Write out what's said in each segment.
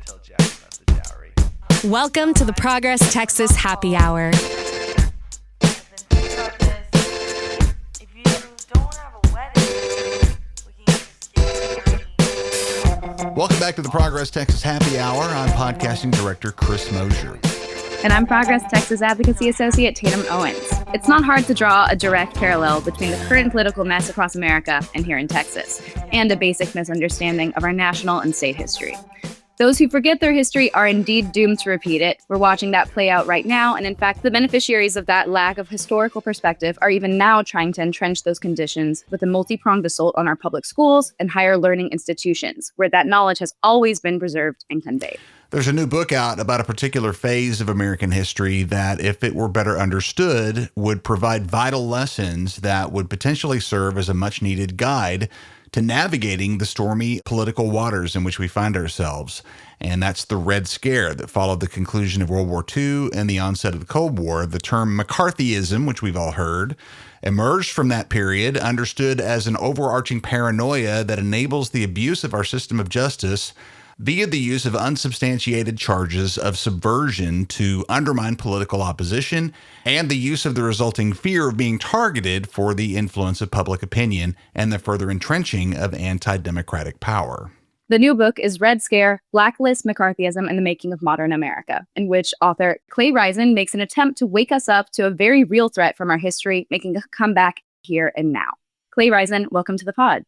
tell Jack about the dowry. Welcome to the Progress Texas Happy Hour. I've been thinking about this. If you don't have a wedding, we can just get married. Welcome back to the Progress Texas Happy Hour. I'm podcasting director Chris Mosier. And I'm Progress Texas Advocacy Associate Tatum Owens. It's not hard to draw a direct parallel between the current political mess across America and here in Texas, and a basic misunderstanding of our national and state history. Those who forget their history are indeed doomed to repeat it. We're watching that play out right now, and in fact, the beneficiaries of that lack of historical perspective are even now trying to entrench those conditions with a multi-pronged assault on our public schools and higher learning institutions, where that knowledge has always been preserved and conveyed. There's a new book out about a particular phase of American history that, if it were better understood, would provide vital lessons that would potentially serve as a much-needed guide to navigating the stormy political waters in which we find ourselves. And that's the Red Scare that followed the conclusion of World War II and the onset of the Cold War. The term McCarthyism, which we've all heard, emerged from that period, understood as an overarching paranoia that enables the abuse of our system of justice via the use of unsubstantiated charges of subversion to undermine political opposition, and the use of the resulting fear of being targeted for the influence of public opinion and the further entrenching of anti-democratic power. The new book is Red Scare, Blacklists, McCarthyism, and the Making of Modern America, in which author Clay Risen makes an attempt to wake us up to a very real threat from our history, making a comeback here and now. Clay Risen, welcome to the pod.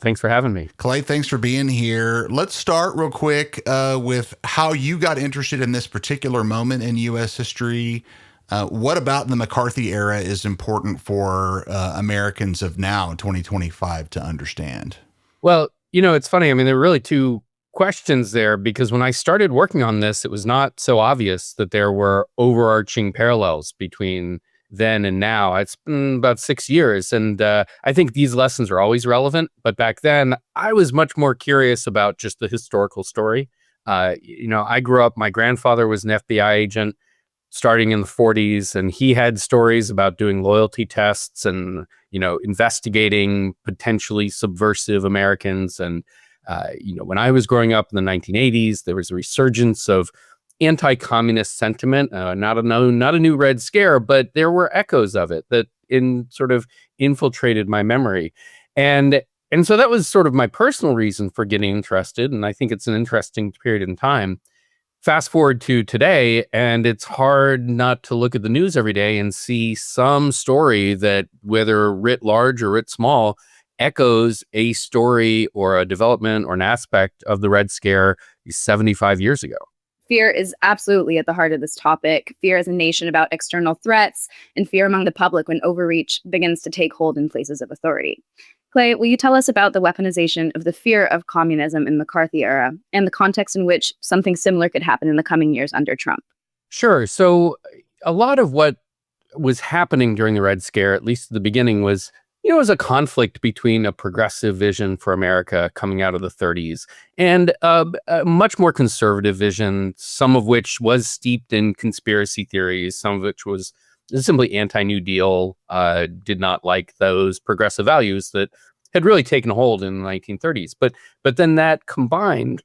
Thanks for having me. Clay, thanks for being here. Let's start real quick with how you got interested in this particular moment in U.S. history. What about the McCarthy era is important for Americans of now, 2025, to understand? Well, it's funny. I mean, there are really two questions there, because when I started working on this, it was not so obvious that there were overarching parallels between then and now. It's been about 6 years, and I think these lessons are always relevant. But back then, I was much more curious about just the historical story. I grew up, my grandfather was an FBI agent starting in the 40s, and he had stories about doing loyalty tests and, investigating potentially subversive Americans. And, when I was growing up in the 1980s, there was a resurgence of anti-communist sentiment, not a new Red Scare, but there were echoes of it that sort of infiltrated my memory. And so that was sort of my personal reason for getting interested. And I think it's an interesting period in time. Fast forward to today, and it's hard not to look at the news every day and see some story that, whether writ large or writ small, echoes a story or a development or an aspect of the Red Scare 75 years ago. Fear is absolutely at the heart of this topic. Fear as a nation about external threats, and fear among the public when overreach begins to take hold in places of authority. Clay, will you tell us about the weaponization of the fear of communism in the McCarthy era and the context in which something similar could happen in the coming years under Trump? Sure. So a lot of what was happening during the Red Scare, at least at the beginning, was a conflict between a progressive vision for America coming out of the 30s and a much more conservative vision, some of which was steeped in conspiracy theories, some of which was simply anti-New Deal, did not like those progressive values that had really taken hold in the 1930s. But then that combined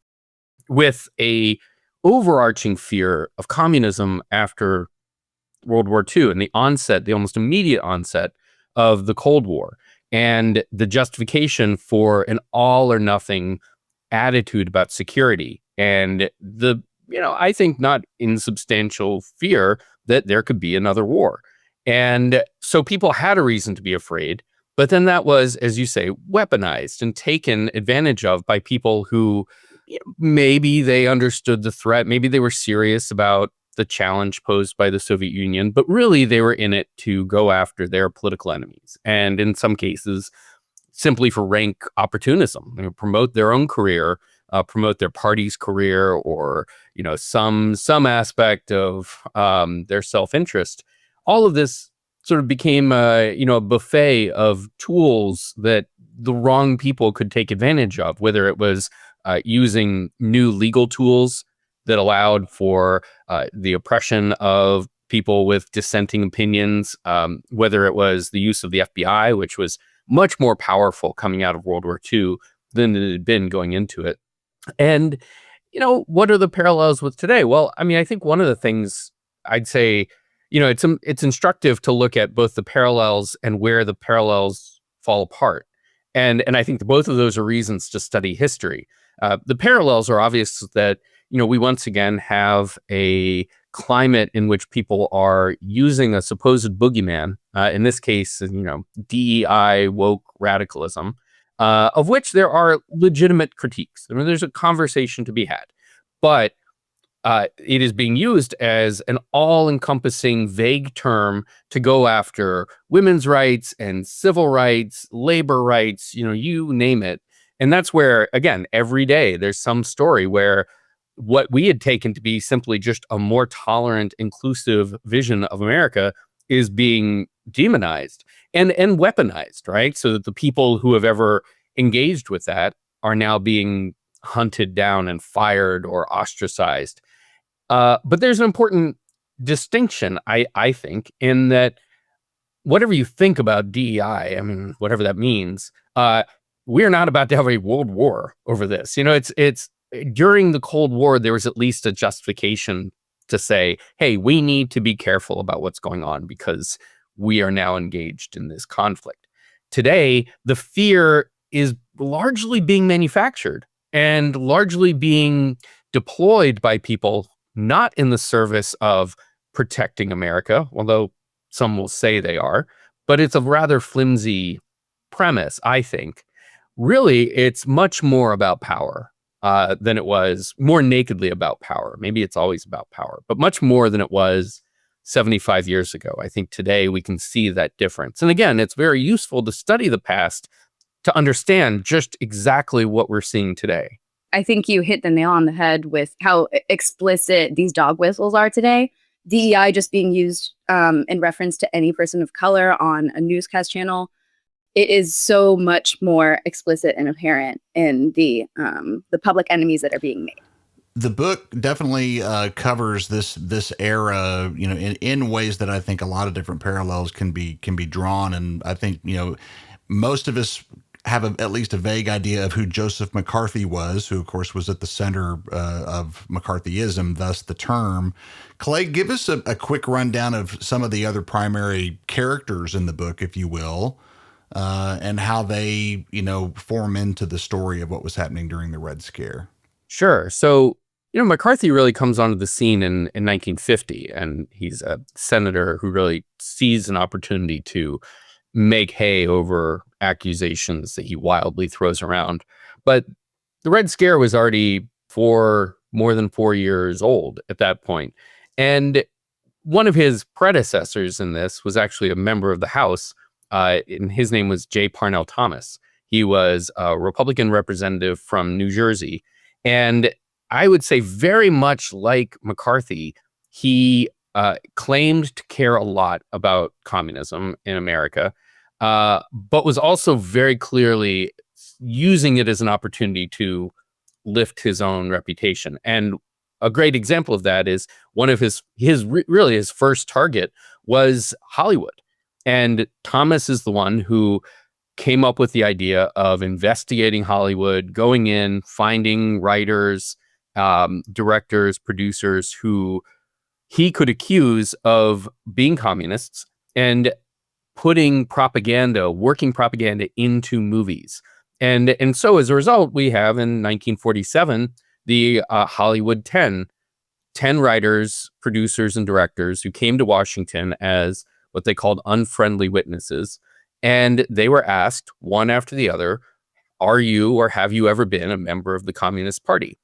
with a overarching fear of communism after World War II and the almost immediate onset of the Cold War, and the justification for an all or nothing attitude about security, and I think not insubstantial fear that there could be another war. And so people had a reason to be afraid, but then that was, as you say, weaponized and taken advantage of by people who maybe they understood the threat, maybe they were serious about the challenge posed by the Soviet Union, but really they were in it to go after their political enemies. And in some cases, simply for rank opportunism, promote their own career, promote their party's career, or, some aspect of their self-interest. All of this sort of became a buffet of tools that the wrong people could take advantage of, whether it was using new legal tools that allowed for the oppression of people with dissenting opinions, whether it was the use of the FBI, which was much more powerful coming out of World War II than it had been going into it. And what are the parallels with today? Well, I mean, I think one of the things I'd say, it's instructive to look at both the parallels and where the parallels fall apart. And I think that both of those are reasons to study history. The parallels are obvious that, we once again have a climate in which people are using a supposed boogeyman, in this case, DEI, woke radicalism, of which there are legitimate critiques. I mean, there's a conversation to be had, but it is being used as an all-encompassing, vague term to go after women's rights and civil rights, labor rights, you name it. And that's where, again, every day there's some story where what we had taken to be simply just a more tolerant, inclusive vision of America is being demonized and weaponized, right? So that the people who have ever engaged with that are now being hunted down and fired or ostracized. But there's an important distinction, I think, in that whatever you think about DEI, I mean, whatever that means, we're not about to have a world war over this. It's during the Cold War, there was at least a justification to say, hey, we need to be careful about what's going on because we are now engaged in this conflict. Today, the fear is largely being manufactured and largely being deployed by people not in the service of protecting America, although some will say they are, but it's a rather flimsy premise, I think. Really, it's much more about power than it was, more nakedly about power. Maybe it's always about power, but much more than it was 75 years ago. I think today we can see that difference. And again, it's very useful to study the past to understand just exactly what we're seeing today. I think you hit the nail on the head with how explicit these dog whistles are today. DEI just being used in reference to any person of color on a newscast channel. It is so much more explicit and apparent in the public enemies that are being made. The book definitely covers this era, in ways that I think a lot of different parallels can be drawn, and I think most of us have at least a vague idea of who Joseph McCarthy was, who of course was at the center of McCarthyism, thus the term. Clay, give us a quick rundown of some of the other primary characters in the book, if you will. And how they, form into the story of what was happening during the Red Scare. Sure. So, McCarthy really comes onto the scene in 1950, and he's a senator who really sees an opportunity to make hay over accusations that he wildly throws around. But the Red Scare was already more than 4 years old at that point. And one of his predecessors in this was actually a member of the House, and his name was J. Parnell Thomas. He was a Republican representative from New Jersey. And I would say very much like McCarthy, he claimed to care a lot about communism in America, but was also very clearly using it as an opportunity to lift his own reputation. And a great example of that is one of his first target was Hollywood. And Thomas is the one who came up with the idea of investigating Hollywood, going in, finding writers, directors, producers who he could accuse of being communists and putting working propaganda into movies. And so as a result, we have in 1947, the Hollywood 10 writers, producers, and directors who came to Washington as what they called unfriendly witnesses. And they were asked one after the other, are you or have you ever been a member of the Communist Party?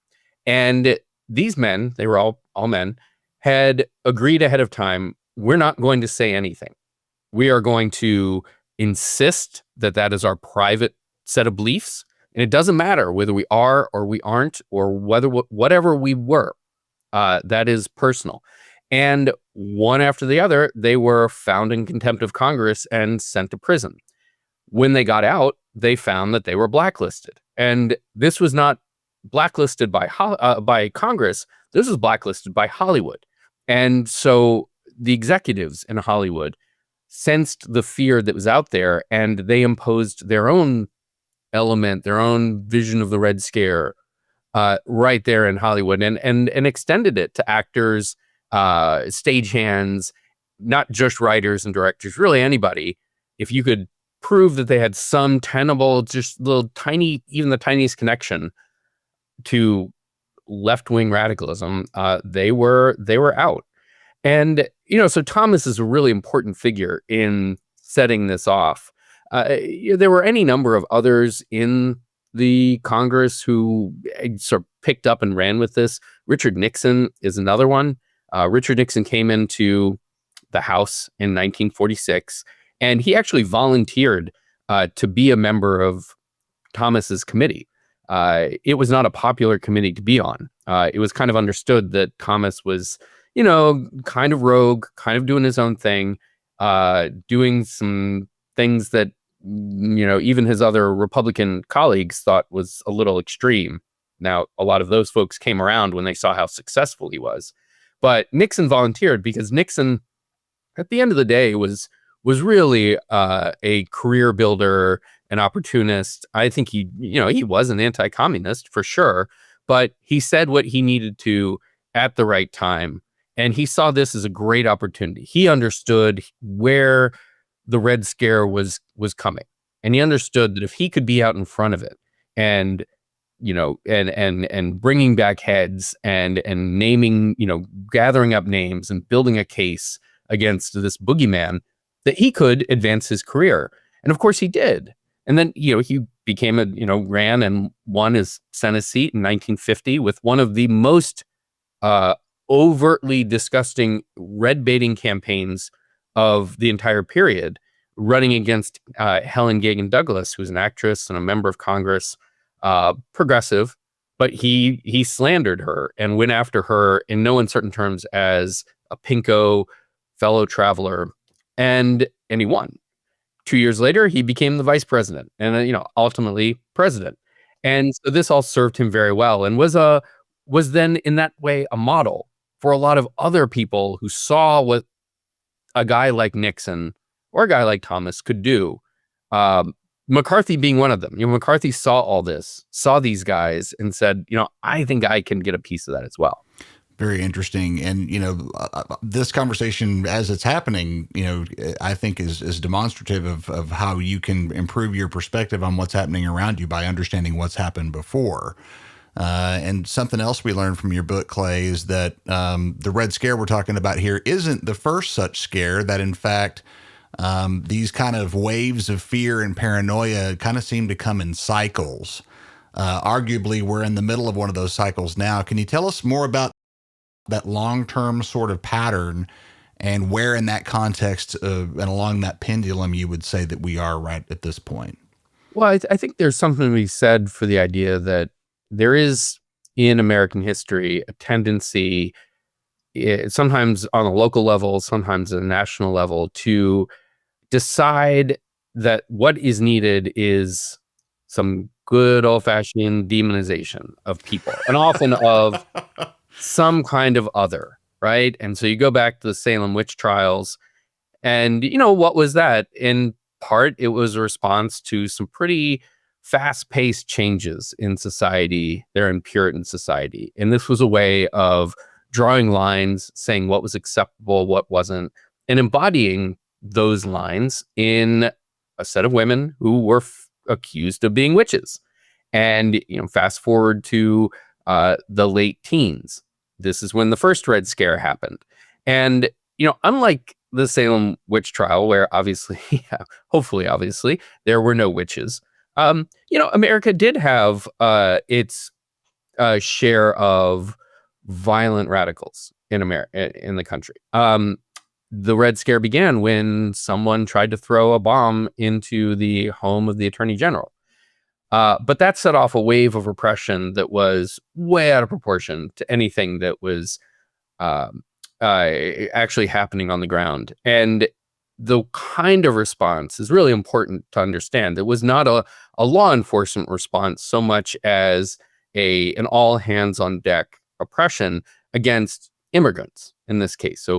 And these men, they were all men, had agreed ahead of time, we're not going to say anything. We are going to insist that that is our private set of beliefs. And it doesn't matter whether we are or we aren't, or whatever we were. That is personal. And one after the other, they were found in contempt of Congress and sent to prison. When they got out, they found that they were blacklisted. And this was not blacklisted by Congress. This was blacklisted by Hollywood. And so the executives in Hollywood sensed the fear that was out there, and they imposed their own element, their own vision of the Red Scare right there in Hollywood, and extended it to actors, stagehands, not just writers and directors, really anybody. If you could prove that they had some tenable, just little tiny, even the tiniest connection to left-wing radicalism, they were out. And so Thomas is a really important figure in setting this off. There were any number of others in the Congress who sort of picked up and ran with this. Richard Nixon is another one. Richard Nixon came into the House in 1946, and he actually volunteered to be a member of Thomas's committee. It was not a popular committee to be on. It was kind of understood that Thomas was, kind of rogue, kind of doing his own thing, doing some things that, even his other Republican colleagues thought was a little extreme. Now, a lot of those folks came around when they saw how successful he was. But Nixon volunteered because Nixon, at the end of the day, was really a career builder, an opportunist. I think he was an anti-communist for sure, but he said what he needed to at the right time. And he saw this as a great opportunity. He understood where the Red Scare was coming. And he understood that if he could be out in front of it and, and bringing back heads and naming, gathering up names and building a case against this boogeyman, that he could advance his career. And of course he did. And then, he became ran and won his Senate seat in 1950 with one of the most overtly disgusting red baiting campaigns of the entire period, running against Helen Gagan Douglas, who's an actress and a member of Congress, progressive, but he slandered her and went after her in no uncertain terms as a pinko, fellow traveler, and he won. 2 years later, he became the vice president and ultimately president. And so this all served him very well and was then in that way a model for a lot of other people who saw what a guy like Nixon or a guy like Thomas could do. McCarthy being one of them. McCarthy saw all this, saw these guys and said, I think I can get a piece of that as well. Very interesting. And, this conversation as it's happening, I think is demonstrative of how you can improve your perspective on what's happening around you by understanding what's happened before. And something else we learned from your book, Clay, is that the Red Scare we're talking about here isn't the first such scare, that in fact, these kind of waves of fear and paranoia kind of seem to come in cycles. Arguably, we're in the middle of one of those cycles now. Can you tell us more about that long-term sort of pattern and where in that context and along that pendulum you would say that we are right at this point? Well, I think there's something to be said for the idea that there is in American history a tendency, sometimes on a local level, sometimes at a national level, to decide that what is needed is some good old-fashioned demonization of people, and often of some kind of other, right? And so you go back to the Salem witch trials, and what was that? In part, it was a response to some pretty fast-paced changes in society there in Puritan society. And this was a way of drawing lines, saying what was acceptable, what wasn't, and embodying those lines in a set of women who were accused of being witches. And, fast forward to the late teens. This is when the first Red Scare happened. And, unlike the Salem witch trial, where obviously, obviously, there were no witches, America did have its share of violent radicals in the country. The Red Scare began when someone tried to throw a bomb into the home of the Attorney General. But that set off a wave of repression that was way out of proportion to anything that was actually happening on the ground. And the kind of response is really important to understand. It was not a law enforcement response so much as an all hands on deck oppression against immigrants in this case. So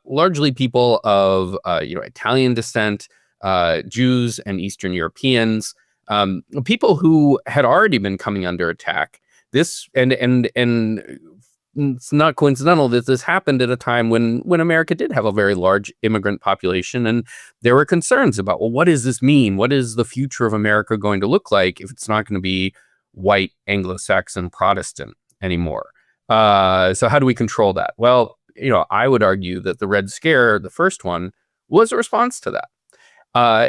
largely people of Italian descent, Jews and Eastern Europeans, people who had already been coming under attack This and it's not coincidental that this happened at a time when America did have a very large immigrant population, and there were concerns about, well, what does this mean? What is the future of America going to look like if it's not going to be white Anglo-Saxon Protestant anymore? So how do we control that? Well, I would argue that the Red Scare, the first one, was a response to that,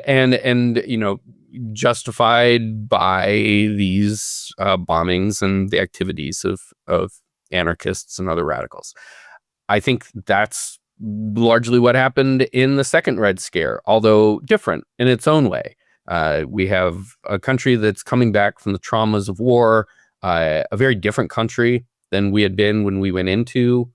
and justified by these bombings and the activities of anarchists and other radicals. I think that's largely what happened in the second Red Scare, although different in its own way. We have a country that's coming back from the traumas of war, a very different country than we had been when we went into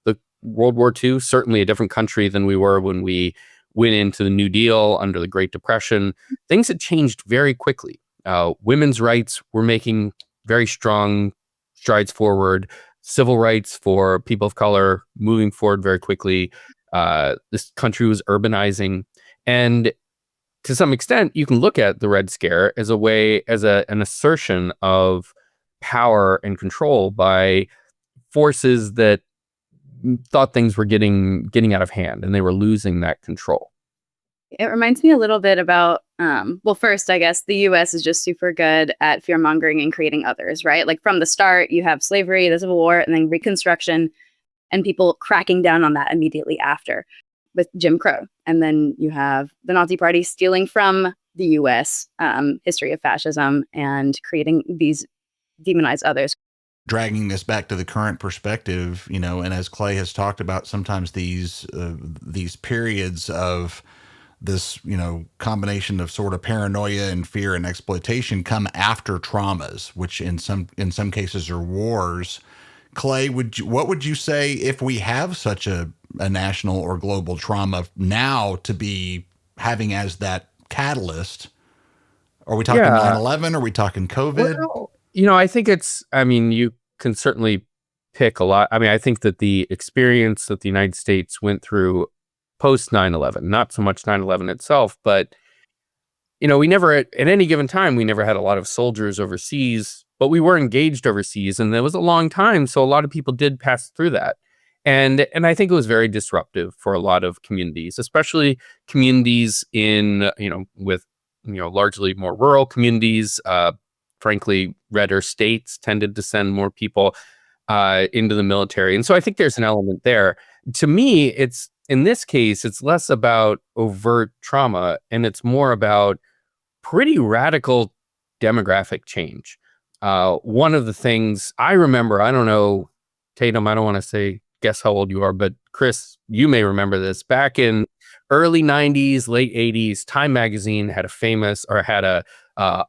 the World War II, certainly a different country than we were when we went into the New Deal under the Great Depression. Things had changed very quickly. Women's rights were making very strong strides forward. Civil rights for people of color moving forward very quickly. This country was urbanizing. And to some extent, you can look at the Red Scare as an assertion of power and control by forces that thought things were getting out of hand, and they were losing that control. It reminds me a little bit about, well, first, I guess the US is just super good at fear mongering and creating others, right? Like from the start, you have slavery, the Civil War, and then Reconstruction, and people cracking down on that immediately after with Jim Crow. And then you have the Nazi Party stealing from the US history of fascism and creating these demonized others. Dragging this back to the current perspective, and as Clay has talked about, sometimes these periods of this, combination of sort of paranoia and fear and exploitation come after traumas, which in some cases are wars. Clay, what would you say if we have such a national or global trauma now to be having as that catalyst? Are we talking 9/11? Are we talking COVID? Well, I think you can certainly pick a lot. I think that the experience that the United States went through post 9/11, not so much 9/11 itself, but we never at any given time, we never had a lot of soldiers overseas, but we were engaged overseas, and there was a long time, so a lot of people did pass through that. And I think it was very disruptive for a lot of communities, especially communities in, with, largely more rural communities. Frankly, redder states tended to send more people into the military. And so I think there's an element there. To me, in this case, it's less about overt trauma, and it's more about pretty radical demographic change. One of the things I remember, I don't know, Tatum, I don't want to guess how old you are, but Chris, you may remember this. Back in early 90s, late 80s, Time magazine had a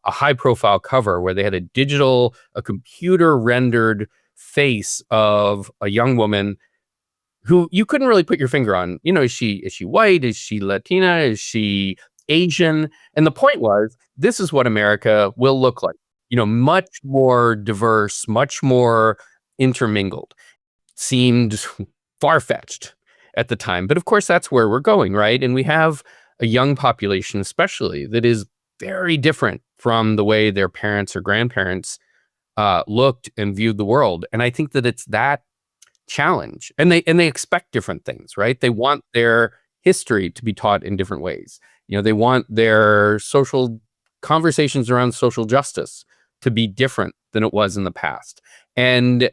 high profile cover where they had a computer rendered face of a young woman who you couldn't really put your finger on. Is she white? Is she Latina? Is she Asian? And the point was, this is what America will look like. Much more diverse, much more intermingled. Seemed far-fetched at the time. But of course, that's where we're going, right? And we have a young population, especially, that is very different from the way their parents or grandparents looked and viewed the world. And I think that it's that challenge. And they expect different things, right? They want their history to be taught in different ways. They want their social conversations around social justice to be different than it was in the past. And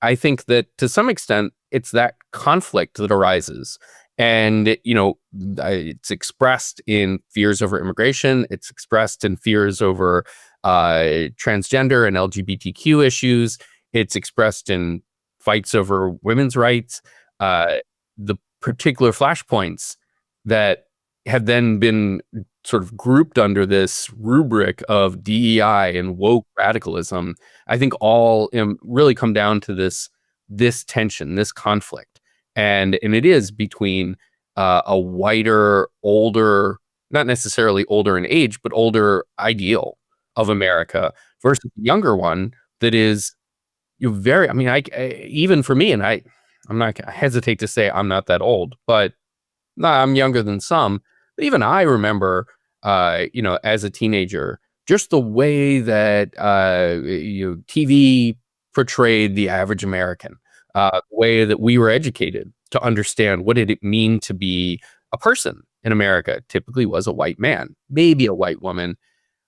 I think that to some extent, it's that conflict that arises. And, it's expressed in fears over immigration. It's expressed in fears over transgender and LGBTQ issues. It's expressed in fights over women's rights. The particular flashpoints that have then been sort of grouped under this rubric of DEI and woke radicalism, I think all really come down to this tension, this conflict. And it is between a whiter, older, not necessarily older in age, but older ideal of America versus a younger one that is even for me, and I hesitate to say I'm not that old, but I'm younger than some. Even I remember, as a teenager, just the way that TV portrayed the average American, the way that we were educated to understand what did it mean to be a person in America. Typically was a white man, maybe a white woman,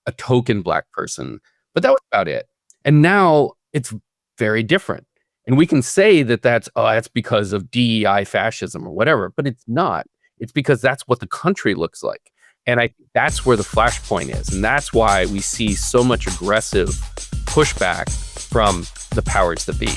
a token Black person, but that was about it. And now it's very different. And we can say that that's because of DEI fascism or whatever, but it's not. It's because that's what the country looks like. And I think that's where the flashpoint is. And that's why we see so much aggressive pushback from the powers that be.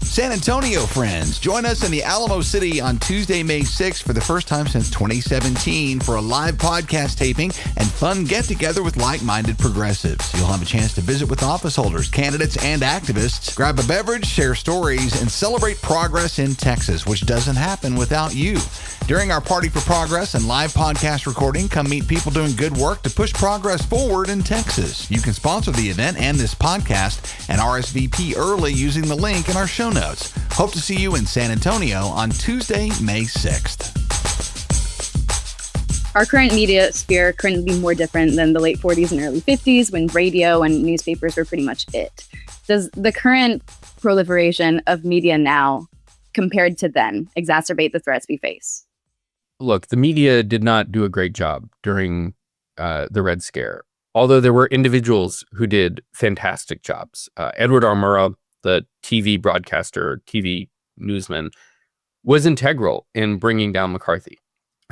San Antonio friends, join us in the Alamo City on Tuesday, May 6th for the first time since 2017 for a live podcast taping and fun get-together with like-minded progressives. You'll have a chance to visit with office holders, candidates, and activists, grab a beverage, share stories, and celebrate progress in Texas, which doesn't happen without you. During our Party for Progress and live podcast recording, come meet people doing good work to push progress forward in Texas. You can sponsor the event and this podcast and RSVP early using the link in our show notes. Hope to see you in San Antonio on Tuesday, May 6th. Our current media sphere couldn't be more different than the late 40s and early 50s when radio and newspapers were pretty much it. Does the current proliferation of media now, compared to then, exacerbate the threats we face? Look, the media did not do a great job during the Red Scare, although there were individuals who did fantastic jobs. Edward R. Murrow, the TV broadcaster, TV newsman, was integral in bringing down McCarthy.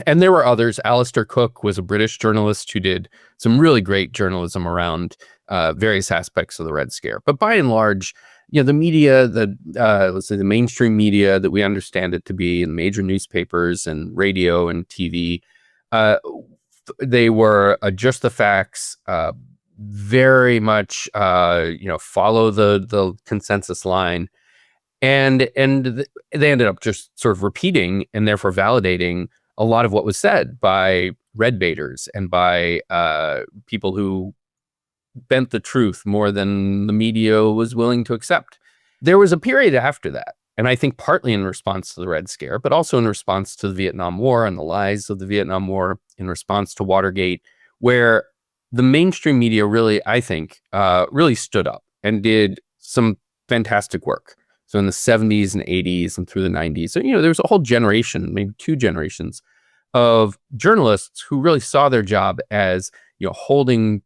And there were others. Alistair Cook was a British journalist who did some really great journalism around various aspects of the Red Scare. But by and large, the media, let's say the mainstream media that we understand it to be, in major newspapers and radio and TV, they were just the facts, very much, follow the consensus line, and they ended up just sort of repeating and therefore validating a lot of what was said by red baiters and by people who bent the truth more than the media was willing to accept. There was a period after that, and I think partly in response to the Red Scare, but also in response to the Vietnam War and the lies of the Vietnam War, in response to Watergate, where the mainstream media really, I think, really stood up and did some fantastic work. So in the 70s and 80s and through the 90s, so, there was a whole generation, maybe two generations of journalists who really saw their job as, holding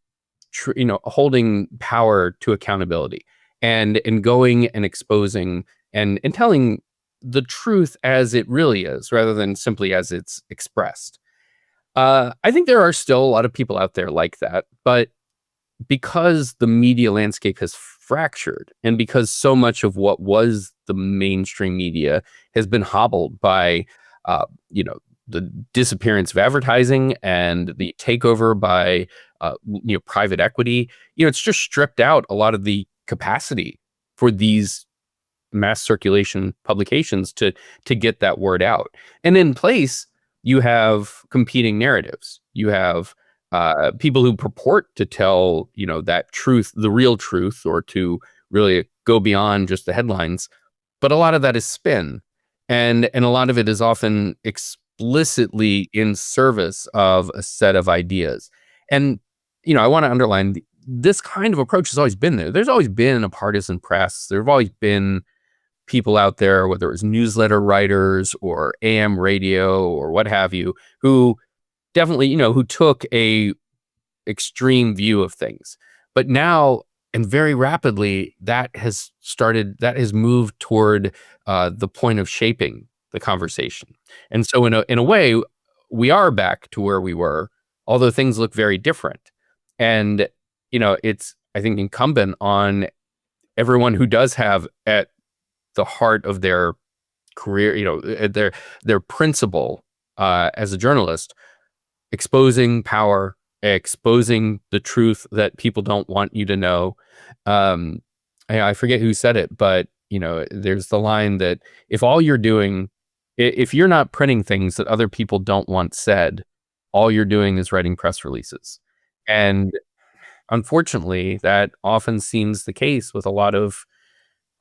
power to accountability and going and exposing and telling the truth as it really is, rather than simply as it's expressed. I think there are still a lot of people out there like that, but because the media landscape has fractured and because so much of what was the mainstream media has been hobbled by, the disappearance of advertising and the takeover by, private equity, it's just stripped out a lot of the capacity for these mass circulation publications to get that word out. And in place, you have competing narratives. You have people who purport to tell, that truth, the real truth, or to really go beyond just the headlines. But a lot of that is spin. And a lot of it is often explicitly in service of a set of ideas. And, I want to underline this kind of approach has always been there. There's always been a partisan press. There have always been people out there, whether it was newsletter writers or AM radio or what have you, who definitely, who took a extreme view of things. But now, and very rapidly, that has moved toward the point of shaping the conversation. And so in a way, we are back to where we were, although things look very different. And, it's, I think, incumbent on everyone who does have at the heart of their career, their principle as a journalist, exposing power, exposing the truth that people don't want you to know. I forget who said it, but there's the line that if you're not printing things that other people don't want said, all you're doing is writing press releases. And unfortunately, that often seems the case with a lot of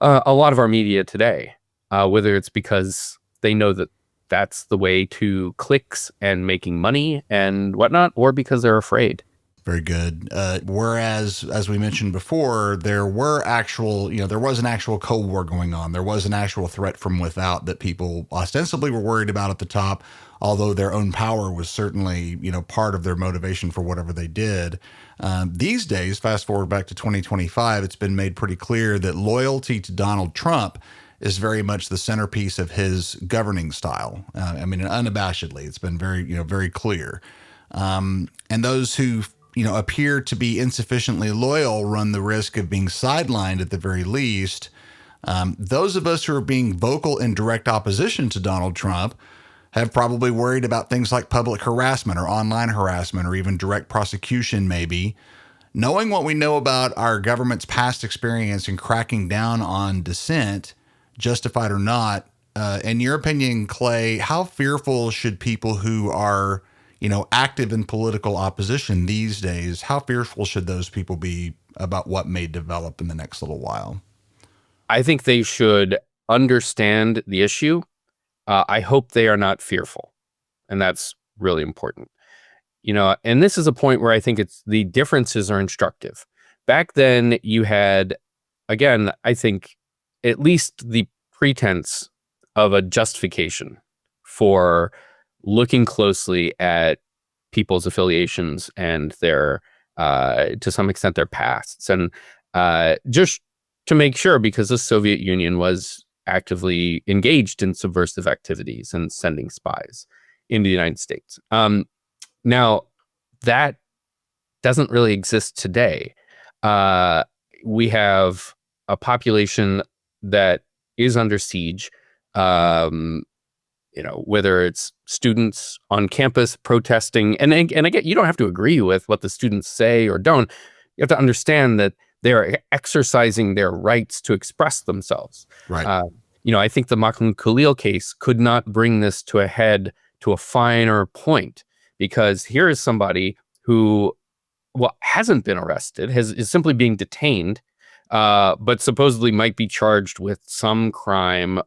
our media today, whether it's because they know that that's the way to clicks and making money and whatnot, or because they're afraid. Very good. Whereas, as we mentioned before, there was an actual Cold War going on. There was an actual threat from without that people ostensibly were worried about at the top, although their own power was certainly, part of their motivation for whatever they did. These days, fast forward back to 2025, it's been made pretty clear that loyalty to Donald Trump is very much the centerpiece of his governing style. Unabashedly, it's been very, very clear. And those who appear to be insufficiently loyal run the risk of being sidelined at the very least. Those of us who are being vocal in direct opposition to Donald Trump have probably worried about things like public harassment or online harassment or even direct prosecution, maybe. Knowing what we know about our government's past experience in cracking down on dissent, justified or not, in your opinion, Clay, how fearful should people who are active in political opposition these days, how fearful should those people be about what may develop in the next little while? I think they should understand the issue. I hope they are not fearful. And that's really important. And this is a point where I think the differences are instructive. Back then you had, again, I think at least the pretense of a justification for looking closely at people's affiliations and their, to some extent, their pasts. And just to make sure, because the Soviet Union was actively engaged in subversive activities and sending spies into the United States. Now, that doesn't really exist today. We have a population that is under siege, whether it's students on campus protesting, and again, you don't have to agree with what the students say or don't. You have to understand that they're exercising their rights to express themselves. Right. I think the Mahmoud Khalil case could not bring this to a head, to a finer point, because here is somebody who, hasn't been arrested, is simply being detained, but supposedly might be charged with some crime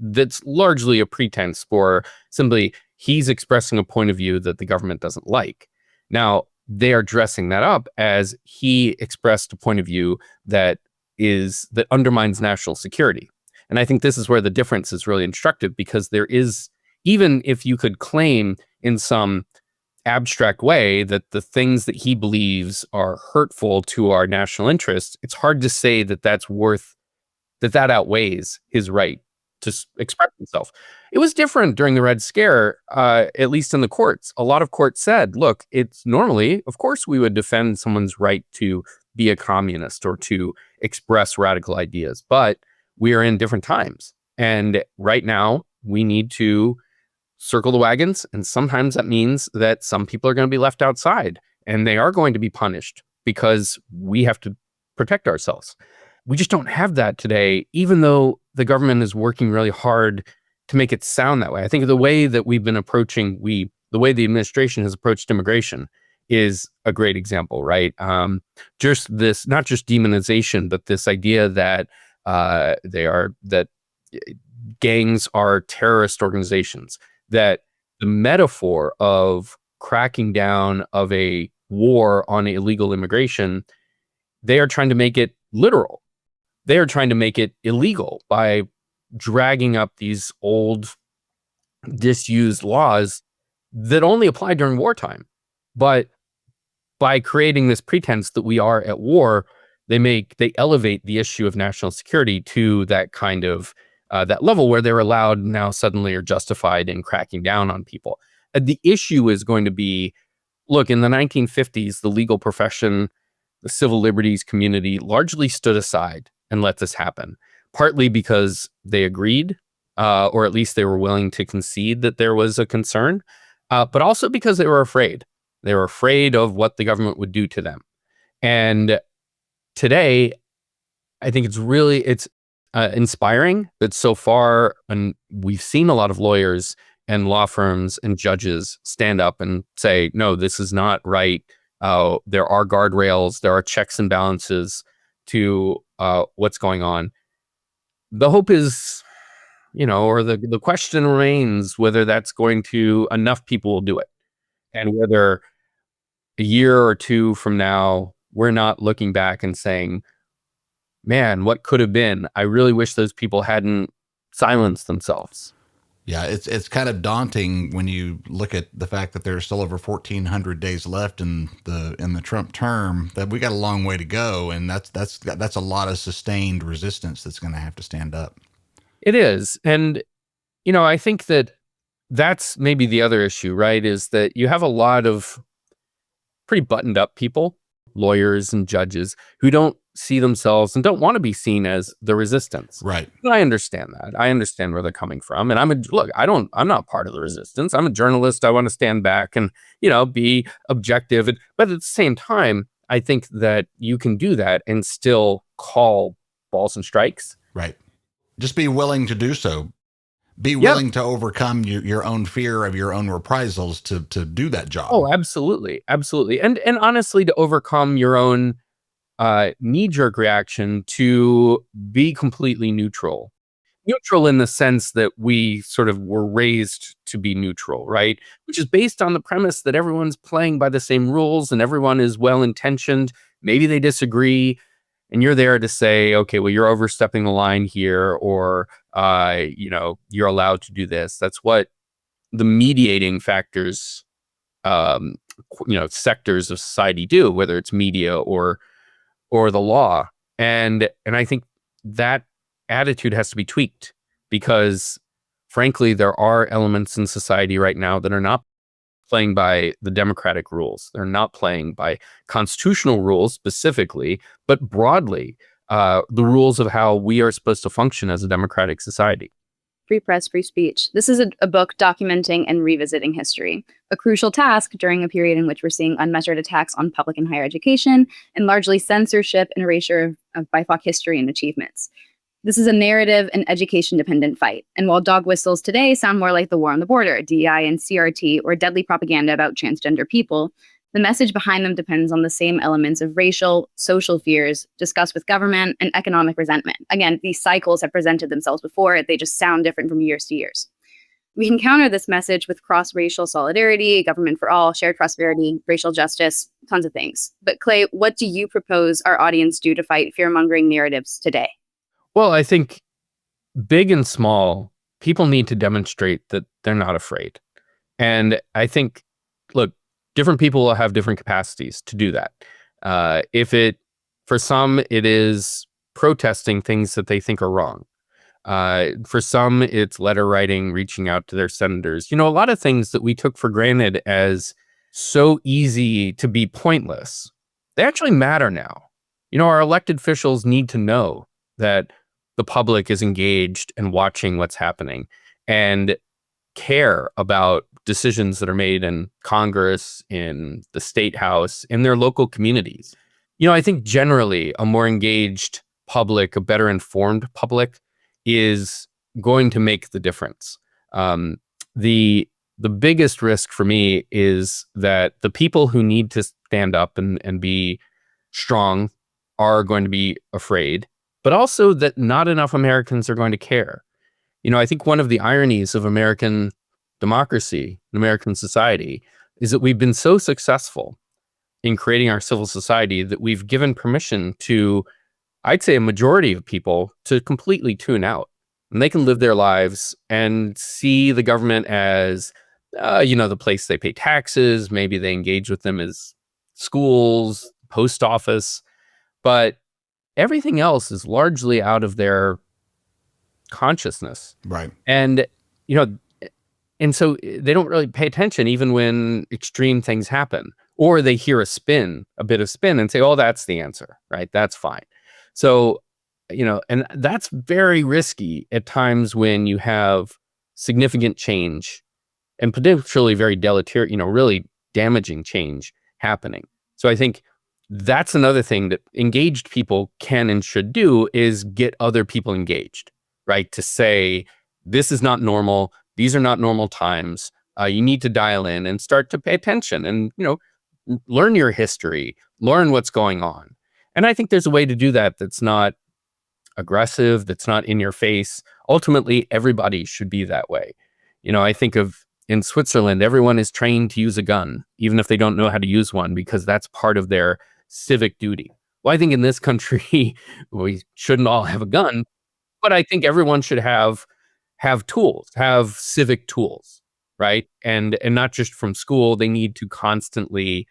that's largely a pretense for simply he's expressing a point of view that the government doesn't like. Now, they are dressing that up as he expressed a point of view that undermines national security. And I think this is where the difference is really instructive, because there is, even if you could claim in some abstract way that the things that he believes are hurtful to our national interests, it's hard to say that that outweighs his right to express himself. It was different during the Red Scare, at least in the courts. A lot of courts said, look, it's normally, of course, we would defend someone's right to be a communist or to express radical ideas, but we are in different times. And right now, we need to circle the wagons. And sometimes that means that some people are going to be left outside and they are going to be punished because we have to protect ourselves. We just don't have that today, even though the government is working really hard to make it sound that way. I think the way that we've been approaching, the way the administration has approached immigration is a great example, right? Just this, not just demonization, but this idea that that gangs are terrorist organizations, that the metaphor of cracking down of a war on illegal immigration, they are trying to make it literal. They are trying to make it illegal by dragging up these old, disused laws that only apply during wartime. But by creating this pretense that we are at war, they elevate the issue of national security to that kind of that level where they're allowed now suddenly or justified in cracking down on people. The issue is going to be, look, in the 1950s, the legal profession, the civil liberties community largely stood aside and let this happen, partly because they agreed, or at least they were willing to concede that there was a concern, but also because they were afraid. They were afraid of what the government would do to them. And today, I think it's inspiring that so far, and we've seen a lot of lawyers and law firms and judges stand up and say, no, this is not right. There are guardrails, there are checks and balances to what's going on. The hope is, or the question remains whether that's going to, enough people will do it, and whether a year or two from now, we're not looking back and saying, man, what could have been? I really wish those people hadn't silenced themselves. Yeah, it's kind of daunting when you look at the fact that there's still over 1,400 days left in the Trump term, that we got a long way to go, and that's a lot of sustained resistance that's going to have to stand up. It is. And, I think that's maybe the other issue, right? Is that you have a lot of pretty buttoned up people, lawyers and judges, who don't see themselves and don't want to be seen as the resistance. Right. And I understand that. I understand where they're coming from. And I'm not part of the resistance. I'm a journalist. I want to stand back and, be objective. But at the same time, I think that you can do that and still call balls and strikes. Right. Just be willing to do so. Be willing to overcome your own fear of your own reprisals to do that job. Oh, absolutely. Absolutely. And honestly, to overcome your own knee-jerk reaction to be completely neutral. Neutral in the sense that we sort of were raised to be neutral, right? Which is based on the premise that everyone's playing by the same rules and everyone is well-intentioned. Maybe they disagree, and you're there to say, okay, well, you're overstepping the line here, or, you're allowed to do this. That's what the mediating factors, sectors of society do, whether it's media or the law. And I think that attitude has to be tweaked because, frankly, there are elements in society right now that are not playing by the democratic rules. They're not playing by constitutional rules specifically, but broadly, the rules of how we are supposed to function as a democratic society. Free press, free speech. This is a book documenting and revisiting history, a crucial task during a period in which we're seeing unmeasured attacks on public and higher education and largely censorship and erasure of BIPOC history and achievements. This is a narrative and education-dependent fight. And while dog whistles today sound more like the war on the border, DEI and CRT, or deadly propaganda about transgender people, the message behind them depends on the same elements of racial, social fears discussed with government and economic resentment. Again, these cycles have presented themselves before. They just sound different from years to years. We can counter this message with cross-racial solidarity, government for all, shared prosperity, racial justice, tons of things. But Clay, what do you propose our audience do to fight fear-mongering narratives today? Well, I think big and small, people need to demonstrate that they're not afraid. And I think, look, different people will have different capacities to do that. For some, it is protesting things that they think are wrong. For some, it's letter writing, reaching out to their senators. A lot of things that we took for granted as so easy to be pointless, they actually matter now. Our elected officials need to know that the public is engaged and watching what's happening and care about decisions that are made in Congress, in the state house, in their local communities. I think generally a more engaged public, a better informed public is going to make the difference. The biggest risk for me is that the people who need to stand up and be strong are going to be afraid, but also that not enough Americans are going to care. I think one of the ironies of American democracy, American society, is that we've been so successful in creating our civil society that we've given permission to, I'd say, a majority of people to completely tune out. And they can live their lives and see the government as, the place they pay taxes. Maybe they engage with them as schools, post office. But everything else is largely out of their consciousness. Right. And, and so they don't really pay attention even when extreme things happen, or they hear a bit of spin and say, oh, that's the answer, right? That's fine. So, and that's very risky at times when you have significant change and potentially very deleterious, really damaging change happening. So I think that's another thing that engaged people can and should do is get other people engaged, right? To say, this is not normal. These are not normal times. You need to dial in and start to pay attention and, learn your history, learn what's going on. And I think there's a way to do that that's not aggressive, that's not in your face. Ultimately, everybody should be that way. I think of in Switzerland, everyone is trained to use a gun, even if they don't know how to use one, because that's part of their civic duty. Well, I think in this country, we shouldn't all have a gun, but I think everyone should have tools, have civic tools, right? And not just from school. They need to constantly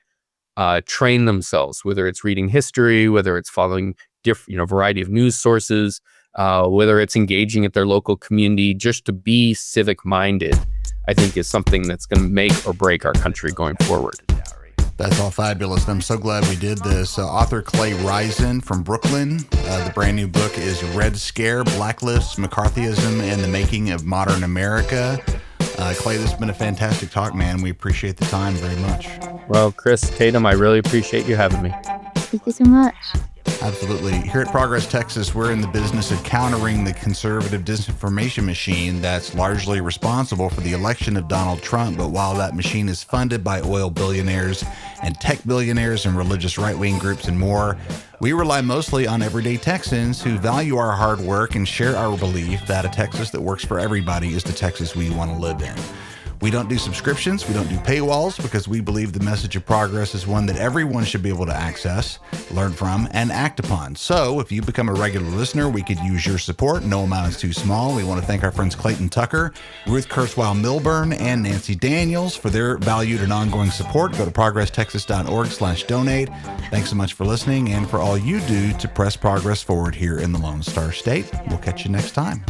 train themselves, whether it's reading history, whether it's following variety of news sources, whether it's engaging at their local community, just to be civic minded, I think is something that's going to make or break our country going forward. That's all fabulous. I'm so glad we did this. Author Clay Risen from Brooklyn. The brand new book is Red Scare, Blacklists, McCarthyism, and the Making of Modern America. Clay, this has been a fantastic talk, man. We appreciate the time very much. Well, Chris, Tatum, I really appreciate you having me. Thank you so much. Absolutely. Here at Progress Texas, we're in the business of countering the conservative disinformation machine that's largely responsible for the election of Donald Trump. But while that machine is funded by oil billionaires and tech billionaires and religious right-wing groups and more, we rely mostly on everyday Texans who value our hard work and share our belief that a Texas that works for everybody is the Texas we want to live in. We don't do subscriptions, we don't do paywalls, because we believe the message of Progress is one that everyone should be able to access, learn from, and act upon. So if you become a regular listener, we could use your support. No amount is too small. We want to thank our friends Clayton Tucker, Ruth Kurzweil Milburn, and Nancy Daniels for their valued and ongoing support. Go to progresstexas.org/donate. Thanks so much for listening and for all you do to press progress forward here in the Lone Star State. We'll catch you next time.